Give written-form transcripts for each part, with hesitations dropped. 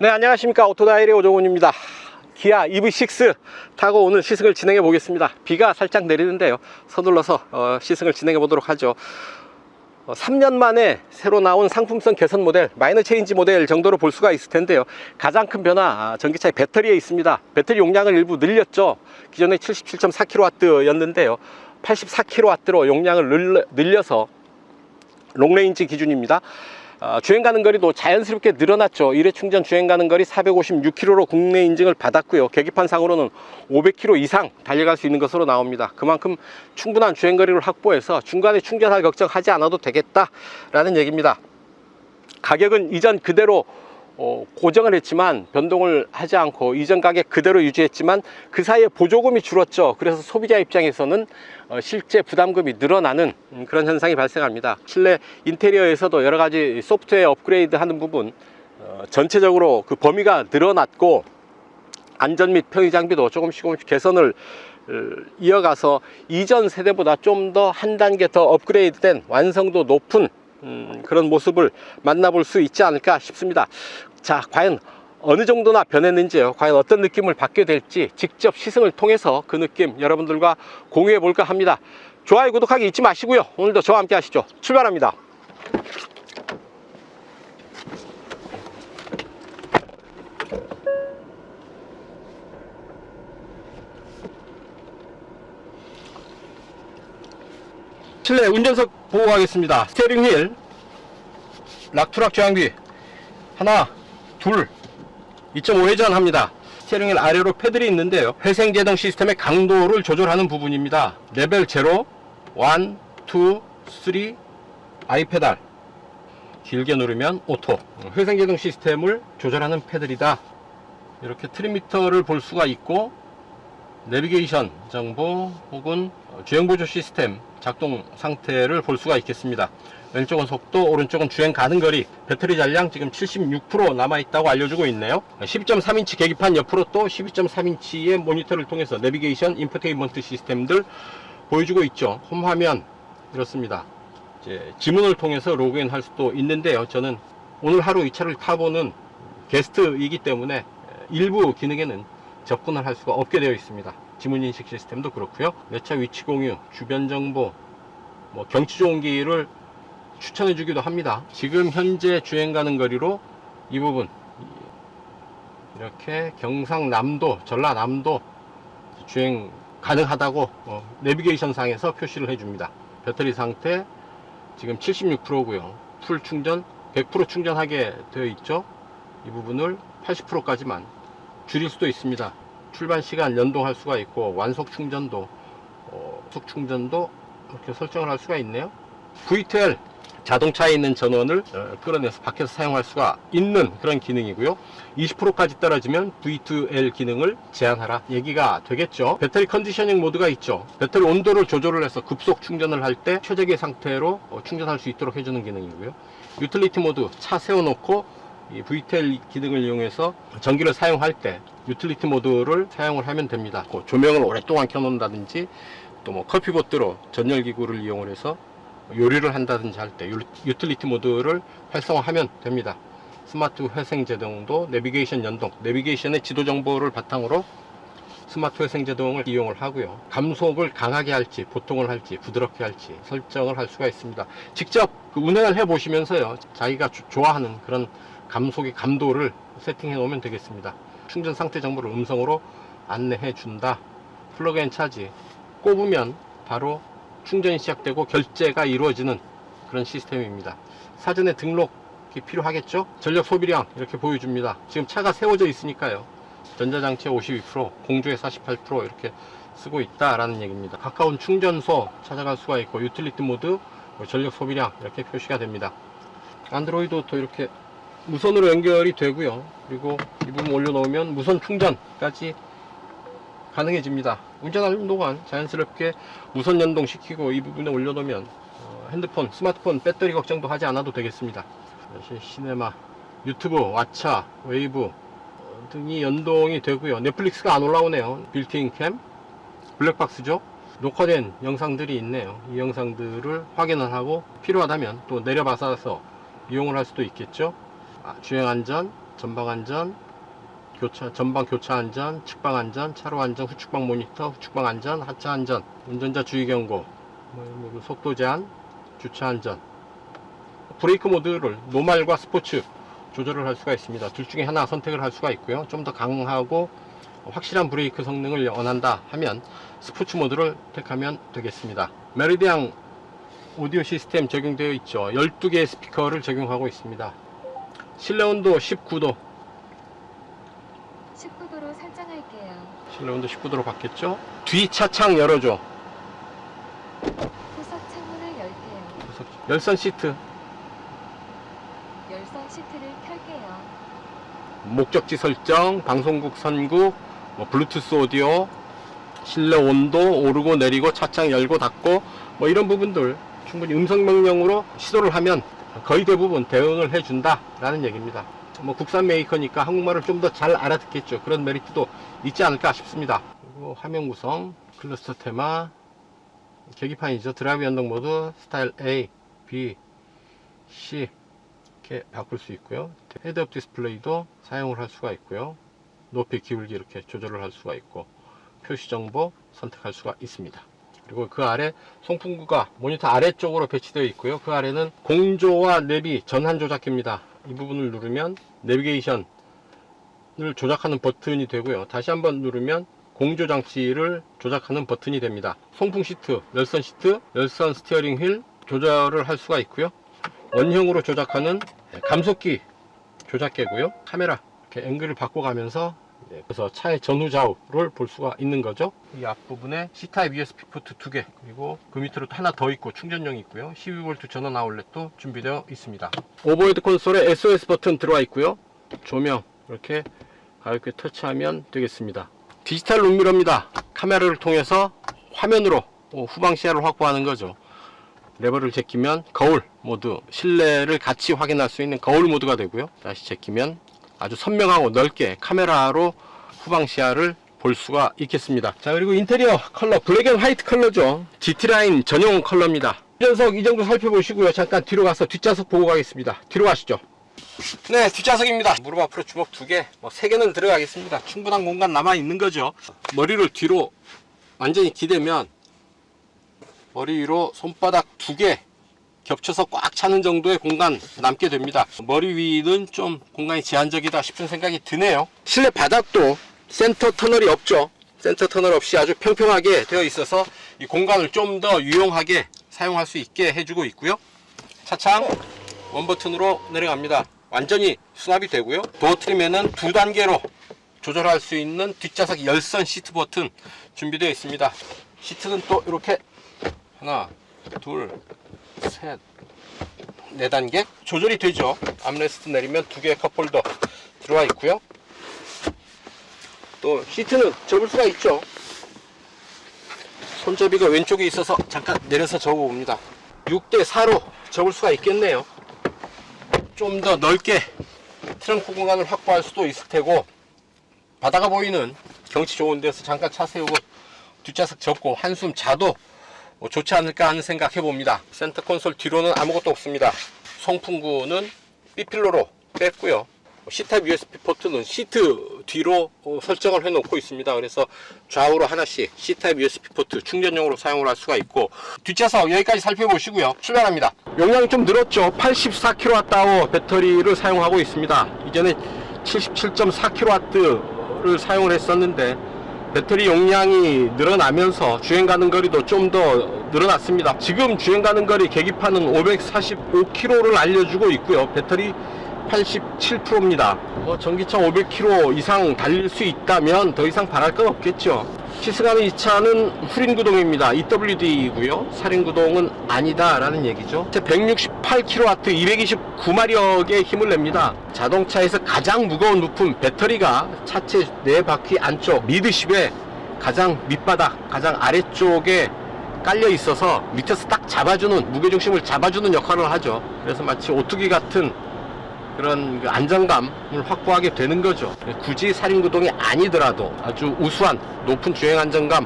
네, 안녕하십니까. 오토다일의 오종훈입니다. 기아 EV6 타고 오늘 시승을 진행해 보겠습니다. 비가 살짝 내리는데요, 서둘러서 시승을 진행해 보도록 하죠. 3년 만에 새로 나온 상품성 개선 모델, 마이너 체인지 모델 정도로 볼 수가 있을 텐데요, 가장 큰 변화, 전기차의 배터리에 있습니다. 배터리 용량을 일부 늘렸죠. 기존에 77.4kW 였는데요 84kW로 용량을 늘려서 롱레인지 기준입니다. 주행 가는 거리도 자연스럽게 늘어났죠. 1회 충전 주행 가는 거리 456km로 국내 인증을 받았고요. 계기판상으로는 500km 이상 달려갈 수 있는 것으로 나옵니다. 그만큼 충분한 주행 거리를 확보해서 중간에 충전할 걱정하지 않아도 되겠다라는 얘기입니다. 가격은 이전 그대로 고정을 했지만 변동을 하지 않고 이전 가격 그대로 유지했지만 그 사이에 보조금이 줄었죠. 그래서 소비자 입장에서는 실제 부담금이 늘어나는 그런 현상이 발생합니다. 실내 인테리어에서도 여러 가지 소프트웨어 업그레이드 하는 부분, 전체적으로 그 범위가 늘어났고 안전 및 편의 장비도 조금씩 개선을 이어가서 이전 세대보다 좀 더 한 단계 더 업그레이드된 완성도 높은 그런 모습을 만나볼 수 있지 않을까 싶습니다. 자, 과연 어느 정도나 변했는지요, 과연 어떤 느낌을 받게 될지 직접 시승을 통해서 그 느낌 여러분들과 공유해 볼까 합니다. 좋아요, 구독하기 잊지 마시고요. 오늘도 저와 함께 하시죠. 출발합니다. 실내 운전석 보호하겠습니다. 스티어링 휠 락투락 조향비 하나, 둘, 2.5회전 합니다. 스티어링 휠 아래로 패들이 있는데요, 회생제동 시스템의 강도를 조절하는 부분입니다. 레벨 0, 1, 2, 3, I 페달, 길게 누르면 오토. 회생제동 시스템을 조절하는 패들이다. 이렇게 트림미터를 볼 수가 있고, 내비게이션 정보 혹은 주행보조 시스템 작동 상태를 볼 수가 있겠습니다. 왼쪽은 속도, 오른쪽은 주행 가는 거리, 배터리 잔량 지금 76% 남아있다고 알려주고 있네요. 12.3인치 계기판 옆으로 또 12.3인치의 모니터를 통해서 내비게이션, 인포테인먼트 시스템들 보여주고 있죠. 홈 화면 이렇습니다. 이제 지문을 통해서 로그인 할 수도 있는데요, 저는 오늘 하루 이 차를 타보는 게스트이기 때문에 일부 기능에는 접근을 할 수가 없게 되어 있습니다. 지문인식 시스템도 그렇고요. 내 차 위치 공유, 주변 정보, 경치 좋은 길을 추천해 주기도 합니다. 지금 현재 주행 가는 거리로 이 부분, 이렇게 경상남도, 전라남도 주행 가능하다고 내비게이션 상에서 표시를 해 줍니다. 배터리 상태 지금 76%고요 풀 충전 100% 충전하게 되어 있죠. 이 부분을 80%까지만 줄일 수도 있습니다. 출발 시간 연동할 수가 있고, 완속 충전도 이렇게 설정을 할 수가 있네요. V12 자동차에 있는 전원을 끌어내서 밖에서 사용할 수가 있는 그런 기능이고요. 20%까지 떨어지면 V2L 기능을 제한하라 얘기가 되겠죠. 배터리 컨디셔닝 모드가 있죠. 배터리 온도를 조절을 해서 급속 충전을 할 때 최적의 상태로 충전할 수 있도록 해주는 기능이고요. 유틸리티 모드, 차 세워놓고 이 VTL 기능을 이용해서 전기를 사용할 때 유틸리티 모드를 사용을 하면 됩니다. 조명을 오랫동안 켜놓는다든지, 또 커피봇으로 전열기구를 이용을 해서 요리를 한다든지 할 때 유틸리티 모드를 활성화하면 됩니다. 스마트 회생제동도 내비게이션 연동, 내비게이션의 지도 정보를 바탕으로 스마트 회생제동을 이용을 하고요. 감속을 강하게 할지 보통을 할지 부드럽게 할지 설정을 할 수가 있습니다. 직접 운행을 해 보시면서요, 자기가 좋아하는 그런 감속의 감도를 세팅해 놓으면 되겠습니다. 충전 상태 정보를 음성으로 안내해 준다. 플러그 앤 차지 꼽으면 바로 충전이 시작되고 결제가 이루어지는 그런 시스템입니다. 사전에 등록이 필요하겠죠. 전력 소비량 이렇게 보여줍니다. 지금 차가 세워져 있으니까요, 전자장치에 52%, 공조에 48% 이렇게 쓰고 있다라는 얘기입니다. 가까운 충전소 찾아갈 수가 있고, 유틸리티 모드, 전력 소비량 이렇게 표시가 됩니다. 안드로이드도 이렇게 무선으로 연결이 되고요. 그리고 이 부분 올려놓으면 무선 충전까지 가능해집니다. 운전하는 동안 자연스럽게 무선 연동시키고 이 부분에 올려놓으면 핸드폰, 스마트폰 배터리 걱정도 하지 않아도 되겠습니다. 시네마, 유튜브, 왓챠, 웨이브 등이 연동이 되고요. 넷플릭스가 안 올라오네요. 빌트인 캠, 블랙박스죠. 녹화된 영상들이 있네요. 이 영상들을 확인을 하고 필요하다면 또 내려받아서 이용을 할 수도 있겠죠. 주행안전, 전방 안전, 전방 교차 안전, 측방 안전, 차로 안전, 후측방 모니터, 후측방 안전, 하차 안전, 운전자 주의 경고, 속도 제한, 주차 안전. 브레이크 모드를 노말과 스포츠 조절을 할 수가 있습니다. 둘 중에 하나 선택을 할 수가 있고요. 좀 더 강하고 확실한 브레이크 성능을 원한다 하면 스포츠 모드를 택하면 되겠습니다. 메리디안 오디오 시스템 적용되어 있죠. 12개의 스피커를 적용하고 있습니다. 실내 온도 19도. 19도로 설정할게요. 실내 온도 19도로 바뀌었죠. 뒤 차창 열어줘. 후석 창문을 열게요. 열선 시트. 열선 시트를 켤게요. 목적지 설정, 방송국 선국, 블루투스 오디오, 실내 온도 오르고 내리고 차창 열고 닫고 이런 부분들 충분히 음성 명령으로 시도를 하면 거의 대부분 대응을 해준다 라는 얘기입니다. 국산 메이커니까 한국말을 좀 더 잘 알아듣겠죠. 그런 메리트도 있지 않을까 싶습니다. 그리고 화면 구성, 클러스터 테마, 계기판이죠. 드라이브 연동 모드, 스타일 A, B, C 이렇게 바꿀 수 있고요. 헤드업 디스플레이도 사용을 할 수가 있고요. 높이 기울기 이렇게 조절을 할 수가 있고, 표시 정보 선택할 수가 있습니다. 그리고 그 아래 송풍구가 모니터 아래쪽으로 배치되어 있고요. 그 아래는 공조와 내비 전환 조작기입니다. 이 부분을 누르면 내비게이션을 조작하는 버튼이 되고요. 다시 한번 누르면 공조 장치를 조작하는 버튼이 됩니다. 송풍 시트, 열선 시트, 열선 스티어링 휠 조절을 할 수가 있고요. 원형으로 조작하는 감속기 조작계고요. 카메라 이렇게 앵글을 바꿔가면서 그래서 차의 전후 좌우를 볼 수가 있는 거죠. 이 앞부분에 C타입 USB 포트 2개, 그리고 그 밑으로 또 하나 더 있고 충전용이 있고요. 12V 전원 아울렛도 준비되어 있습니다. 오버헤드 콘솔에 SOS 버튼 들어와 있고요. 조명 이렇게 가볍게 터치하면 되겠습니다. 디지털 룸미러입니다. 카메라를 통해서 화면으로 후방 시야를 확보하는 거죠. 레버를 제끼면 거울 모드, 실내를 같이 확인할 수 있는 거울 모드가 되고요. 다시 제끼면 아주 선명하고 넓게 카메라로 후방 시야를 볼 수가 있겠습니다. 자, 그리고 인테리어 컬러 블랙 앤 화이트 컬러죠. GT라인 전용 컬러입니다. 뒷좌석 이 정도 살펴보시고요. 잠깐 뒤로 가서 뒷좌석 보고 가겠습니다. 뒤로 가시죠. 네, 뒷좌석입니다. 무릎 앞으로 주먹 2개, 3개는 들어가겠습니다. 충분한 공간 남아 있는 거죠. 머리를 뒤로 완전히 기대면 머리 위로 손바닥 2개 겹쳐서 꽉 차는 정도의 공간 남게 됩니다. 머리 위는 좀 공간이 제한적이다 싶은 생각이 드네요. 실내 바닥도 센터 터널이 없죠. 센터 터널 없이 아주 평평하게 되어 있어서 이 공간을 좀 더 유용하게 사용할 수 있게 해주고 있고요. 차창 원버튼으로 내려갑니다. 완전히 수납이 되고요. 도어 트림에는 2단계로 조절할 수 있는 뒷좌석 열선 시트 버튼 준비되어 있습니다. 시트는 또 이렇게 하나, 둘, 셋, 4단계 조절이 되죠. 암레스트 내리면 2개의 컵홀더 들어와 있고요. 또 시트는 접을 수가 있죠. 손잡이가 왼쪽에 있어서 잠깐 내려서 접어봅니다. 6대4로 접을 수가 있겠네요. 좀 더 넓게 트렁크 공간을 확보할 수도 있을 테고, 바다가 보이는 경치 좋은 데서 잠깐 차 세우고 뒷좌석 접고 한숨 자도 좋지 않을까 하는 생각 해봅니다. 센터 콘솔 뒤로는 아무것도 없습니다. 송풍구는 B필러로 뺐고요. C타입 USB 포트는 시트 뒤로 설정을 해놓고 있습니다. 그래서 좌우로 하나씩 C타입 USB 포트 충전용으로 사용을 할 수가 있고, 뒷좌석 여기까지 살펴보시고요. 출발합니다. 용량이 좀 늘었죠. 84kWh 배터리를 사용하고 있습니다. 이전에 77.4kW를 사용을 했었는데 배터리 용량이 늘어나면서 주행 가는 거리도 좀 더 늘어났습니다. 지금 주행 가는 거리 계기판은 545km를 알려주고 있고요. 배터리 87%입니다. 전기차 500km 이상 달릴 수 있다면 더 이상 바랄 건 없겠죠. 시승하는 이 차는 후륜구동입니다. EWD이고요. 사륜구동은 아니다 라는 얘기죠. 168kW 229마력의 힘을 냅니다. 자동차에서 가장 무거운 부품 배터리가 차체 4바퀴 안쪽 미드십의 가장 밑바닥, 가장 아래쪽에 깔려 있어서 밑에서 딱 잡아주는, 무게중심을 잡아주는 역할을 하죠. 그래서 마치 오뚜기 같은 그런 안정감을 확보하게 되는 거죠. 굳이 사륜구동이 아니더라도 아주 우수한 높은 주행 안정감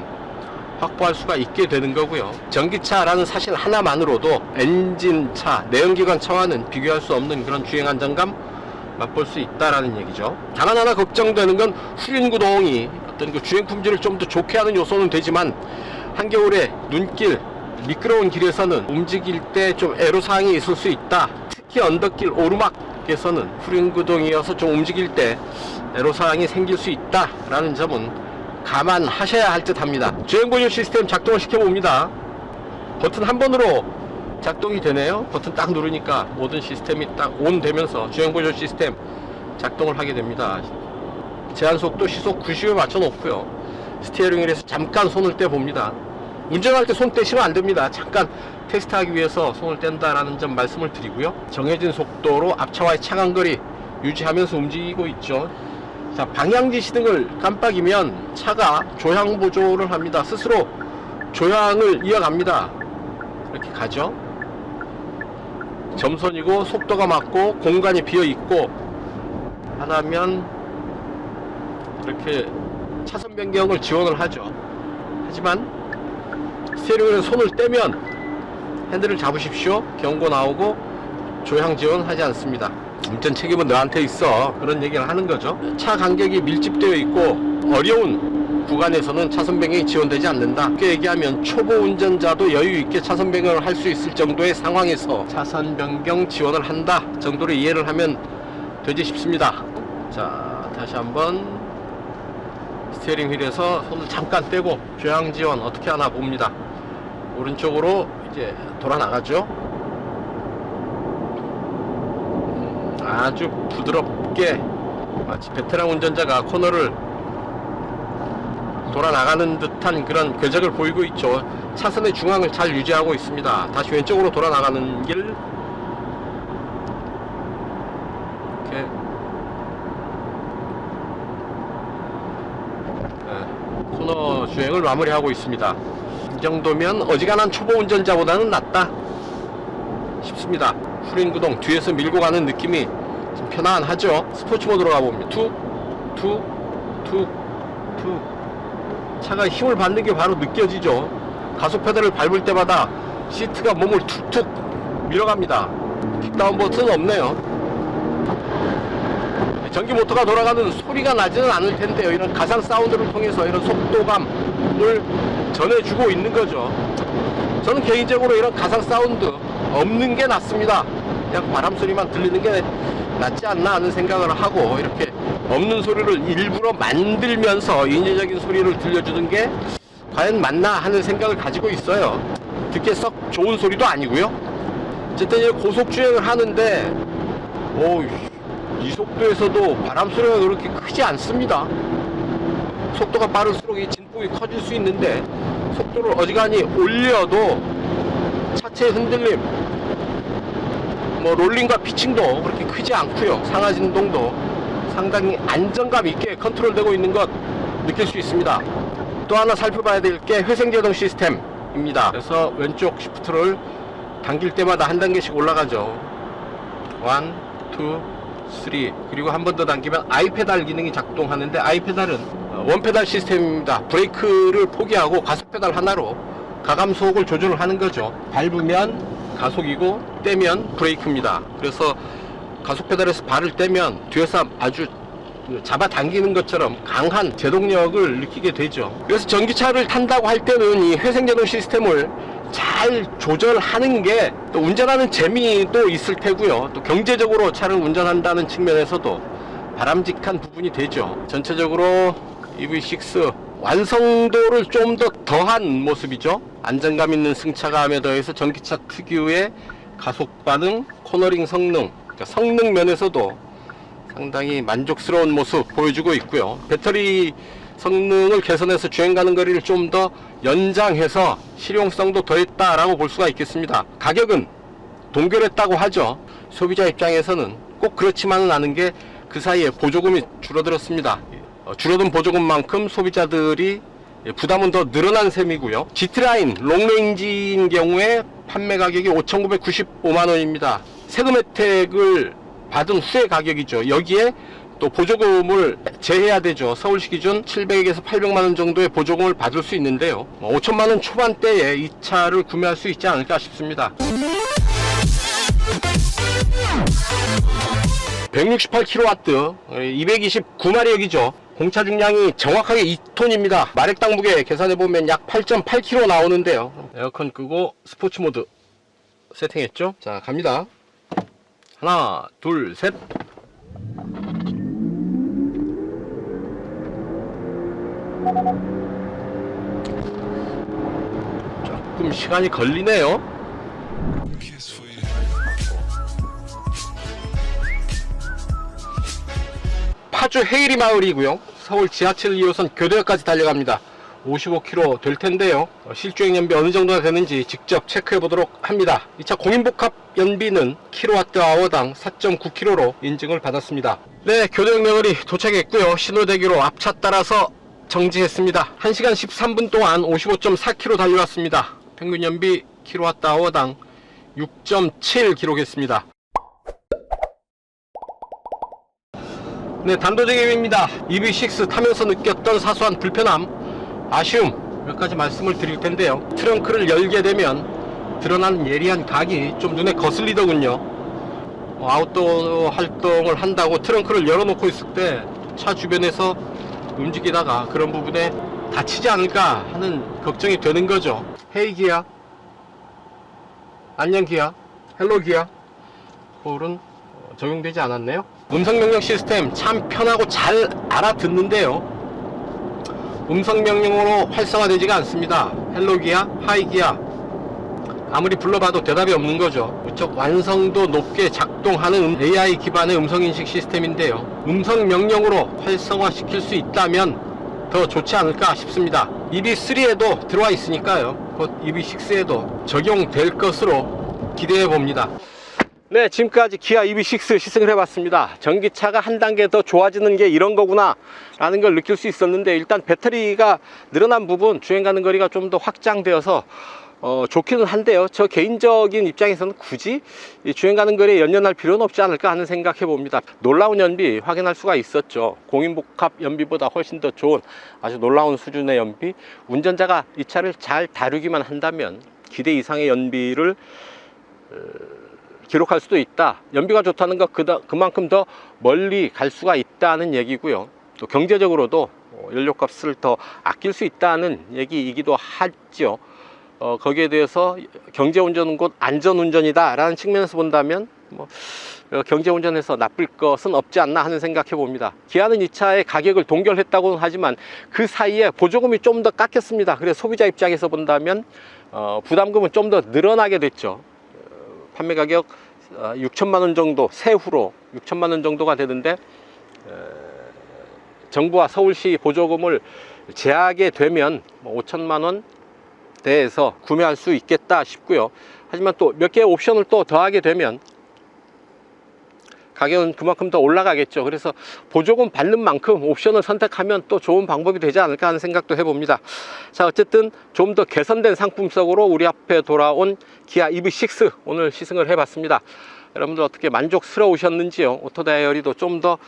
확보할 수가 있게 되는 거고요. 전기차라는 사실 하나만으로도 엔진차, 내연기관 차와는 비교할 수 없는 그런 주행 안정감 맛볼 수 있다라는 얘기죠. 다만 하나 걱정되는 건 후륜구동이 어떤 그 주행 품질을 좀 더 좋게 하는 요소는 되지만 한겨울에 눈길, 미끄러운 길에서는 움직일 때 좀 애로사항이 있을 수 있다. 특히 언덕길 오르막에서는 후륜구동이어서 좀 움직일 때 애로사항이 생길 수 있다라는 점은 감안하셔야 할 듯 합니다. 주행보조 시스템 작동을 시켜봅니다. 버튼 한 번으로 작동이 되네요. 버튼 딱 누르니까 모든 시스템이 딱 온 되면서 주행보조 시스템 작동을 하게 됩니다. 제한속도 시속 90에 맞춰 놓고요. 스티어링 휠에서 잠깐 손을 떼 봅니다. 운전할 때 손 떼시면 안 됩니다. 잠깐 테스트하기 위해서 손을 뗀다라는 점 말씀을 드리고요. 정해진 속도로 앞차와의 차간거리 유지하면서 움직이고 있죠. 자, 방향지 시등을 깜빡이면 차가 조향 보조를 합니다. 스스로 조향을 이어갑니다. 이렇게 가죠. 점선이고 속도가 맞고 공간이 비어 있고 하다면 이렇게 차선 변경을 지원을 하죠. 하지만 스티어링에 손을 떼면 핸들을 잡으십시오. 경고 나오고 조향 지원하지 않습니다. 운전 책임은 너한테 있어. 그런 얘기를 하는 거죠. 차 간격이 밀집되어 있고 어려운 구간에서는 차선 변경이 지원되지 않는다. 쉽게 얘기하면 초보 운전자도 여유 있게 차선 변경을 할 수 있을 정도의 상황에서 차선 변경 지원을 한다 정도로 이해를 하면 되지 싶습니다. 자, 다시 한번 스티어링 휠에서 손을 잠깐 떼고 조향 지원 어떻게 하나 봅니다. 오른쪽으로 이제 돌아 나가죠. 아주 부드럽게 마치 베테랑 운전자가 코너를 돌아 나가는 듯한 그런 궤적을 보이고 있죠. 차선의 중앙을 잘 유지하고 있습니다. 다시 왼쪽으로 돌아 나가는 길 이렇게 코너 주행을 마무리하고 있습니다. 이 정도면 어지간한 초보 운전자보다는 낫다 싶습니다. 후륜구동 뒤에서 밀고 가는 느낌이 좀 편안하죠. 스포츠 모드로 가봅니다. 툭툭툭툭 차가 힘을 받는 게 바로 느껴지죠. 가속 페달을 밟을 때마다 시트가 몸을 툭툭 밀어갑니다. 킥다운 버튼은 없네요. 전기 모터가 돌아가는 소리가 나지는 않을 텐데요. 이런 가상 사운드를 통해서 이런 속도감을 전해주고 있는 거죠. 저는 개인적으로 이런 가상 사운드 없는 게 낫습니다. 그냥 바람 소리만 들리는 게 낫지 않나 하는 생각을 하고 이렇게 없는 소리를 일부러 만들면서 인위적인 소리를 들려주는 게 과연 맞나 하는 생각을 가지고 있어요. 듣기에 썩 좋은 소리도 아니고요. 어쨌든 이제 고속주행을 하는데 이 속도에서도 바람 소리가 그렇게 크지 않습니다. 속도가 빠를수록 이 진폭이 커질 수 있는데 속도를 어지간히 올려도 차체의 흔들림, 롤링과 피칭도 그렇게 크지 않고요. 상하 진동도 상당히 안정감 있게 컨트롤되고 있는 것 느낄 수 있습니다. 또 하나 살펴봐야 될 게 회생제동 시스템입니다. 그래서 왼쪽 시프트를 당길 때마다 한 단계씩 올라가죠. 1, 2, 3 그리고 한 번 더 당기면 아이페달 기능이 작동하는데 아이페달은 원페달 시스템입니다. 브레이크를 포기하고 가속페달 하나로 가감속을 조절을 하는 거죠. 밟으면 가속이고 떼면 브레이크입니다. 그래서 가속페달에서 발을 떼면 뒤에서 아주 잡아당기는 것처럼 강한 제동력을 느끼게 되죠. 그래서 전기차를 탄다고 할 때는 이 회생제동 시스템을 잘 조절하는 게 또 운전하는 재미도 있을 테고요. 또 경제적으로 차를 운전한다는 측면에서도 바람직한 부분이 되죠. 전체적으로 EV6 완성도를 좀 더 더한 모습이죠. 안정감 있는 승차감에 더해서 전기차 특유의 가속 반응, 코너링 성능, 그러니까 성능 면에서도 상당히 만족스러운 모습 보여주고 있고요. 배터리 성능을 개선해서 주행 가는 거리를 좀 더 연장해서 실용성도 더했다라고 볼 수가 있겠습니다. 가격은 동결했다고 하죠. 소비자 입장에서는 꼭 그렇지만은 않은 게 그 사이에 보조금이 줄어들었습니다. 줄어든 보조금만큼 소비자들이 부담은 더 늘어난 셈이고요. GT라인 롱레인지인 경우에 판매 가격이 5,995만원입니다. 세금 혜택을 받은 후의 가격이죠. 여기에 또 보조금을 제해야 되죠. 서울시 기준 700에서 800만원 정도의 보조금을 받을 수 있는데요. 5천만원 초반대에 이 차를 구매할 수 있지 않을까 싶습니다. 168kW, 229마력이죠. 공차 중량이 정확하게 2톤입니다. 마력당 무게 계산해보면 약 8.8kg 나오는데요. 에어컨 끄고 스포츠 모드 세팅했죠. 자, 갑니다. 하나, 둘, 셋. 조금 시간이 걸리네요. 파주 헤이리 마을이고요. 서울 지하철 2호선 교대역까지 달려갑니다. 55km 될 텐데요. 실주행 연비 어느 정도나 되는지 직접 체크해 보도록 합니다. 이 차 공인복합 연비는 kWh당 4.9km로 인증을 받았습니다. 네, 교대역 너머리 도착했고요. 신호대기로 앞차 따라서 정지했습니다. 1시간 13분 동안 55.4km 달려왔습니다. 평균 연비 kWh당 6.7 기록했습니다. 네, 단도직입입니다. EV6 타면서 느꼈던 사소한 불편함, 아쉬움 몇 가지 말씀을 드릴 텐데요. 트렁크를 열게 되면 드러난 예리한 각이 좀 눈에 거슬리더군요. 아웃도어 활동을 한다고 트렁크를 열어놓고 있을 때 차 주변에서 움직이다가 그런 부분에 다치지 않을까 하는 걱정이 되는 거죠. 헤이 기아, 안녕 기아, 헬로 기아, 콜은 적용되지 않았네요. 음성명령 시스템 참 편하고 잘 알아듣는데요. 음성명령으로 활성화되지가 않습니다. 헬로 기아, 하이 기아 아무리 불러봐도 대답이 없는 거죠. 무척 완성도 높게 작동하는 AI 기반의 음성인식 시스템인데요. 음성명령으로 활성화시킬 수 있다면 더 좋지 않을까 싶습니다. EV3에도 들어와 있으니까요. 곧 EV6에도 적용될 것으로 기대해 봅니다. 네, 지금까지 기아 EV6 시승을 해봤습니다. 전기차가 한 단계 더 좋아지는 게 이런 거구나 라는 걸 느낄 수 있었는데, 일단 배터리가 늘어난 부분, 주행 가는 거리가 좀 더 확장되어서 좋기는 한데요. 저 개인적인 입장에서는 굳이 주행 가는 거리에 연연할 필요는 없지 않을까 하는 생각해 봅니다. 놀라운 연비 확인할 수가 있었죠. 공인복합 연비보다 훨씬 더 좋은 아주 놀라운 수준의 연비. 운전자가 이 차를 잘 다루기만 한다면 기대 이상의 연비를 기록할 수도 있다. 연비가 좋다는 것 그만큼 더 멀리 갈 수가 있다는 얘기고요. 또 경제적으로도 연료값을 더 아낄 수 있다는 얘기이기도 하죠. 거기에 대해서 경제운전은 곧 안전운전이다 라는 측면에서 본다면 경제운전에서 나쁠 것은 없지 않나 하는 생각해 봅니다. 기아는 이 차의 가격을 동결했다고는 하지만 그 사이에 보조금이 좀 더 깎였습니다. 그래서 소비자 입장에서 본다면 부담금은 좀 더 늘어나게 됐죠. 판매 가격 6천만원 정도, 세후로 6천만원 정도가 되는데, 정부와 서울시 보조금을 제하게 되면 5천만원 대에서 구매할 수 있겠다 싶고요. 하지만 또 몇 개의 옵션을 또 더하게 되면 가격은 그만큼 더 올라가겠죠. 그래서 보조금 받는 만큼 옵션을 선택하면 또 좋은 방법이 되지 않을까 하는 생각도 해봅니다. 자, 어쨌든 좀 더 개선된 상품성으로 우리 앞에 돌아온 기아 EV6 오늘 시승을 해봤습니다. 여러분들 어떻게 만족스러우셨는지요? 오토다이어리도 좀 더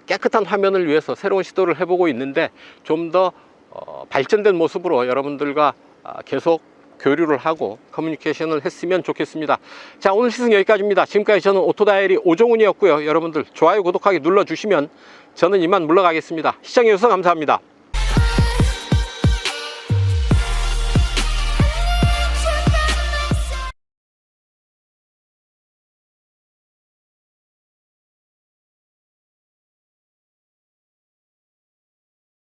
깨끗한 화면을 위해서 새로운 시도를 해보고 있는데, 좀 더 발전된 모습으로 여러분들과 계속 교류를 하고 커뮤니케이션을 했으면 좋겠습니다. 자, 오늘 시승 여기까지입니다. 지금까지 저는 오토다이어리 오종훈이었고요. 여러분들 좋아요, 구독하기 눌러주시면 저는 이만 물러가겠습니다. 시청해 주셔서 감사합니다.